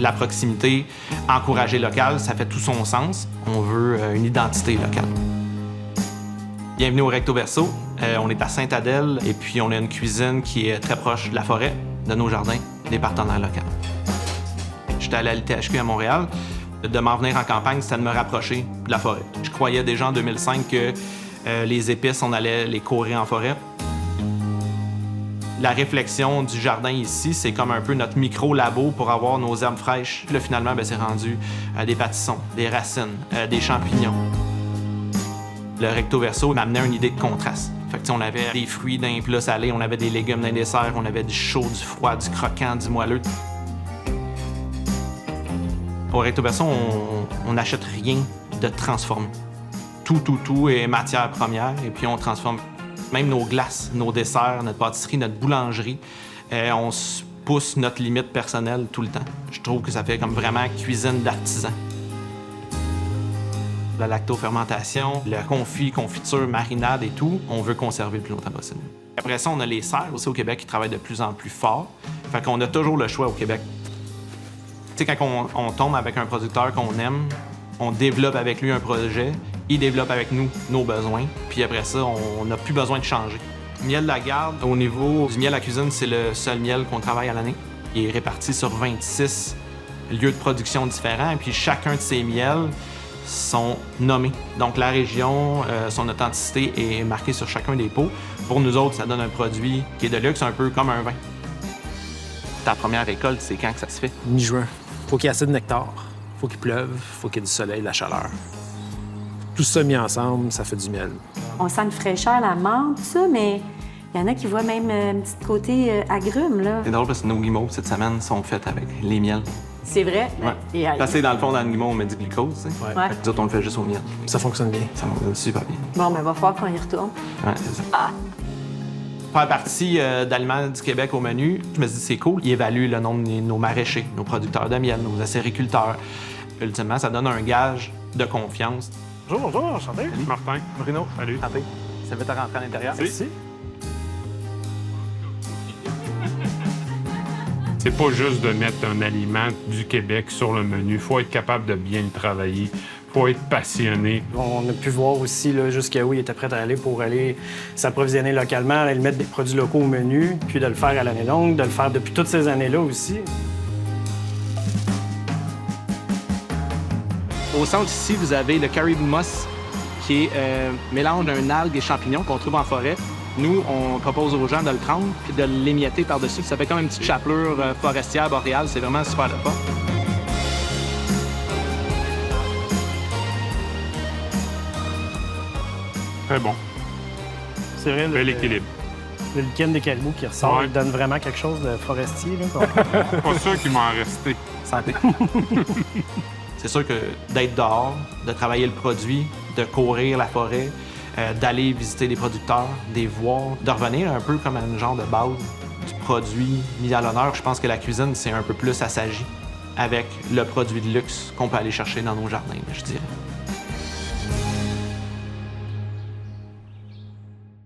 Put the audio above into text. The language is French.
La proximité, encourager local, ça fait tout son sens. On veut une identité locale. Bienvenue au Recto Verso. On est à Sainte-Adèle et puis on a une cuisine qui est très proche de la forêt, de nos jardins, des partenaires locaux. J'étais allé à l'ITHQ à Montréal. De m'en venir en campagne, c'était de me rapprocher de la forêt. Je croyais déjà en 2005 que les épices, on allait les courir en forêt. La réflexion du jardin ici, c'est comme un peu notre micro-labo pour avoir nos herbes fraîches. Là, finalement, c'est rendu des pâtissons, des racines, des champignons. Le Recto Verso m'amenait une idée de contraste. Fait que, on avait des fruits d'un plat salé, on avait des légumes d'un dessert, on avait du chaud, du froid, du croquant, du moelleux. Au Recto Verso, on n'achète rien de transformé. Tout est matière première et puis on transforme même nos glaces, nos desserts, notre pâtisserie, notre boulangerie. On se pousse notre limite personnelle tout le temps. Je trouve que ça fait comme vraiment cuisine d'artisan. La lactofermentation, le confit, confiture, marinade et tout, on veut conserver le plus longtemps possible. Après ça, on a les serres aussi au Québec qui travaillent de plus en plus fort. Fait qu'on a toujours le choix au Québec. Tu sais, quand on tombe avec un producteur qu'on aime, on développe avec lui un projet, il développe avec nous nos besoins, puis après ça, on n'a plus besoin de changer. Miel de la Garde, au niveau du miel à cuisine, c'est le seul miel qu'on travaille à l'année. Il est réparti sur 26 lieux de production différents, et puis chacun de ces miels sont nommés. Donc la région, son authenticité est marquée sur chacun des pots. Pour nous autres, ça donne un produit qui est de luxe, un peu comme un vin. Ta première récolte, c'est quand que ça se fait? Mi-juin. Faut qu'il y ait assez de nectar, faut qu'il pleuve, faut qu'il y ait du soleil, de la chaleur. Tout ça mis ensemble, ça fait du miel. On sent une fraîcheur, la menthe, tout ça, mais il y en a qui voient même un petit côté agrume, là. C'est drôle parce que nos guimauves, cette semaine, sont faites avec les miels. C'est vrai? Ouais. Et, Parce que dans le fond, dans le guimauve, on met du glucose, tu sais. Ouais. Ouais. Fait que nous autres, on le fait juste au miel. Ça fonctionne bien. Ça fonctionne super bien. Bon, ben, va falloir qu'on y retourne. Ouais, c'est ça. Faire partie d'Aliments du Québec au menu, je me dis c'est cool. Ils évaluent le nombre de nos maraîchers, nos producteurs de miel, nos acériculteurs. Ultimement, ça donne un gage de confiance. Bonjour, enchanté. Salut. Martin. Bruno. Salut. Santé. Ça fait te rentrer à l'intérieur. Merci. C'est pas juste de mettre un aliment du Québec sur le menu. Il faut être capable de bien le travailler. Il faut être passionné. On a pu voir aussi jusqu'à où il était prêt à aller pour aller s'approvisionner localement, aller mettre des produits locaux au menu, puis de le faire à l'année longue, de le faire depuis toutes ces années-là aussi. Au centre ici, vous avez le caribou moss, qui est mélange d'un algue et champignons qu'on trouve en forêt. Nous, on propose aux gens de le prendre puis de l'émietter par-dessus. Ça fait comme une petite chapelure forestière boréale. C'est vraiment super le fun. Très bon. C'est vrai, Bel équilibre. le lichen des caribous qui ressort, Ouais. il donne vraiment quelque chose de forestier. Là, Pas sûr qu'il m'en resté. Santé. C'est sûr que d'être dehors, de travailler le produit, de courir la forêt, d'aller visiter des producteurs, des voir, de revenir un peu comme à un genre de base du produit mis à l'honneur. Je pense que la cuisine, c'est un peu plus assagi avec le produit de luxe qu'on peut aller chercher dans nos jardins, je dirais.